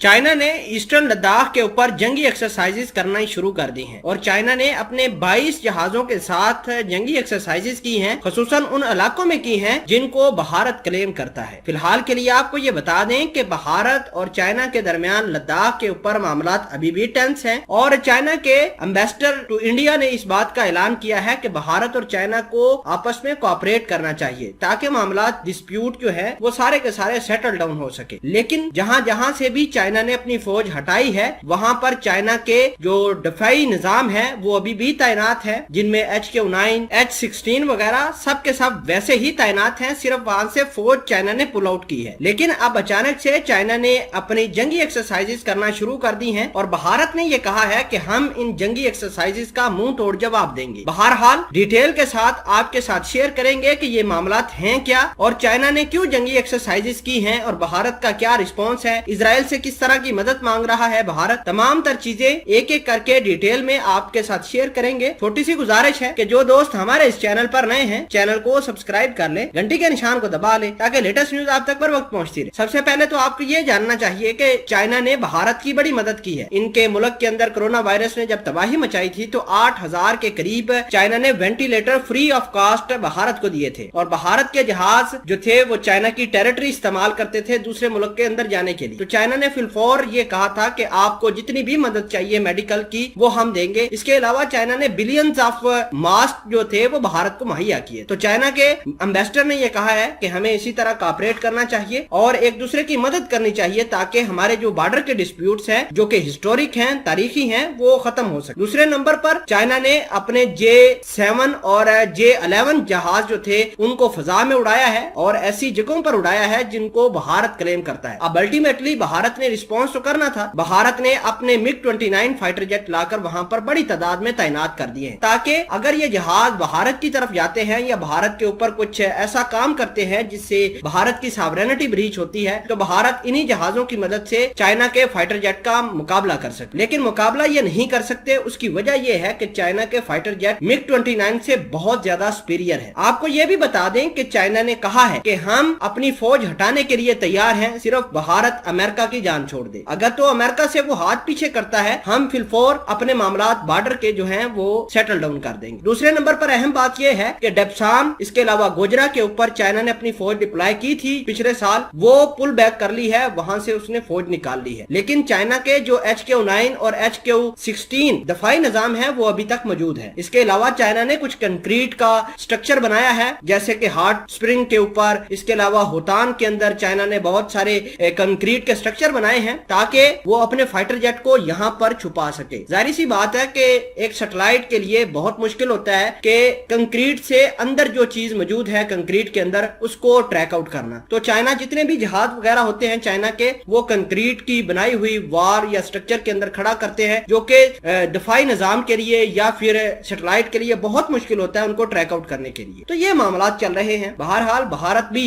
China ने eastern Ladakh के ऊपर जंगी एक्सरसाइजेस करना ही शुरू कर दी हैं और चाइना ने अपने 22 जहाजों के साथ जंगी एक्सरसाइजेस की हैं, खसूसन उन इलाकों में की हैं जिनको भारत क्लेम करता है। फिलहाल के लिए आपको ये बता दें कि भारत और चाइना के दरमियान लद्दाख के ऊपर मामलात अभी भी टेंस हैं और चाइना के एम्बेसडर टू इंडिया ने इस बात का ऐलान किया है कि भारत और चाइना को आपस में कोऑपरेट करना चाहिए ताकि मामलात डिस्प्यूट जो है वो सारे के सारे सेटल डाउन हो सके। लेकिन जहां जहां से भी चाइना ने अपनी फौज हटाई है वहां पर चाइना के जो दफाई निजाम है वो अभी भी तैनात है, जिनमें HQ-9, H-16 वगैरह सब के सब वैसे ही तैनात हैं, सिर्फ वहां से फौज चाइना ने पुल आउट की है। लेकिन अब अचानक से चाइना ने अपनी जंगी एक्सरसाइजेस करना शुरू कर दी हैं और भारत ने ये कहा है कि हम इन जंगी एक्सरसाइजेस का मुंह तोड़ जवाब देंगे। बहरहाल डिटेल के साथ आपके साथ शेयर करेंगे कि ये मामलात हैं क्या और चाइना ने क्यों जंगी एक्सरसाइजेस की हैं और भारत का क्या रिस्पॉन्स है, इजराइल से किस तरह की मदद मांग रहा है भारत। तमाम तर चीजें एक एक करके डिटेल में आपके साथ शेयर करेंगे। छोटी सी गुजारिश है कि जो दोस्त हमारे इस चैनल पर नए हैं चैनल को सब्सक्राइब कर ले, घंटी के निशान को दबा ले ताकि लेटेस्ट न्यूज आप तक बर वक्त पहुंचती रहे। सबसे पहले तो आपको ये जानना चाहिए कि चाइना ने भारत की बड़ी मदद की है। इनके मुल्क के अंदर कोरोना वायरस ने जब तबाही मचाई थी तो 8,000 के करीब चाइना ने ventilator free of cost Bharat को दिए थे और भारत के जहाज जो थे वो चाइना की टेरिटरी इस्तेमाल करते थे दूसरे मुल्क के अंदर जाने के लिए। तो चाइना ने फिलफौर ये कहा था कि आपको जितनी भी मदद चाहिए मेडिकल की वो हम देंगे। इसके अलावा चाइना ने बिलियंस ऑफ मास्क जो थे वो भारत को मुहैया किए। तो चाइना के एम्बेसडर ने ये कहा है कि हमें इसी तरह कोऑपरेट करना चाहिए और एक दूसरे की मदद करनी चाहिए ताकि हमारे जो बॉर्डर के डिस्प्यूट्स हैं जो कि हिस्टोरिक हैं, तारीखी हैं, वो खत्म हो सके। दूसरे नंबर पर चाइना ने अपने J-7 और J-11 जहाज जो थे उनको फजा में उड़ाया है और ऐसी जगहों पर उड़ाया है जिनको भारत क्लेम करता है। अब अल्टीमेटली भारत ने रिस्पॉन्स तो करना था। भारत ने अपने MiG-29 फाइटर जेट लाकर वहां पर बड़ी तादाद में तैनात कर दिए हैं ताकि अगर ये जहाज भारत की तरफ जाते हैं या भारत के ऊपर कुछ ऐसा काम करते हैं जिससे भारत की सॉवरेनिटी ब्रीच होती है तो भारत इन्हीं जहाजों की मदद से चाइना के फाइटर जेट का मुकाबला कर सकते। लेकिन मुकाबला ये नहीं कर सकते, उसकी वजह यह है कि चाइना के फाइटर जेट MiG-29 से बहुत ज्यादा सुपीरियर है। आपको ये भी बता दें कि चाइना ने कहा है कि हम अपनी फौज हटाने के लिए तैयार हैं, सिर्फ भारत अमेरिका की जान छोड़ दे। अगर तो अमेरिका से वो हाथ पीछे करता है हम फिलफौर अपने मामलात बॉर्डर के जो हैं वो सेटल डाउन कर देंगे। दूसरे नंबर पर अहम बात यह है कि डेप्सान इसके अलावा गोजरा के ऊपर चाइना ने अपनी फौज डिप्लॉय की थी पिछले साल, वो पुल बैक कर ली है, वहां से उसने फौज निकाल ली है। लेकिन चाइना के जो HQ-9 और HQ-16 दफाई निजाम है वो अभी तक मौजूद है। इसके अलावा चाइना ने कुछ कंक्रीट का स्ट्रक्चर बनाया है जैसे कि हार्ट स्प्रिंग के ऊपर, इसके अलावा होतान के अंदर चाइना ने बहुत सारे कंक्रीट के स्ट्रक्चर बनाए हैं ताकि वो अपने फाइटर जेट को यहाँ पर छुपा सके। जाहिर सी बात है कि एक सैटेलाइट के लिए बहुत मुश्किल होता है कि कंक्रीट से अंदर जो चीज मौजूद है कंक्रीट के अंदर उसको ट्रैक आउट करना। तो चाइना जितने भी जहाज वगैरह होते हैं चाइना के वो कंक्रीट की बनाई हुई वार या स्ट्रक्चर के अंदर खड़ा करते हैं जो कि दफाई निजाम के लिए या फिर सैटेलाइट के लिए बहुत मुश्किल होता है उनको ट्रैक आउट करने के लिए। तो ये मामला चल रहे हैं। बहरहाल भारत भी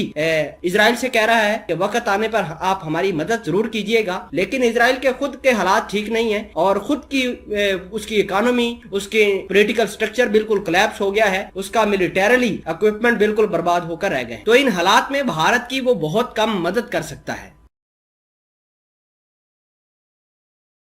इजराइल से कह रहा है कि वक्त आने पर आप हमारी मदद जरूर कीजिएगा, लेकिन इजराइल के खुद के हालात ठीक नहीं है और खुद की उसकी इकोनॉमी, उसके पॉलिटिकल स्ट्रक्चर बिल्कुल कोलैप्स हो गया है, उसका मिलिटरीली इक्विपमेंट बिल्कुल बर्बाद होकर रह गए। तो इन हालात में भारत की वो बहुत कम मदद कर सकता है।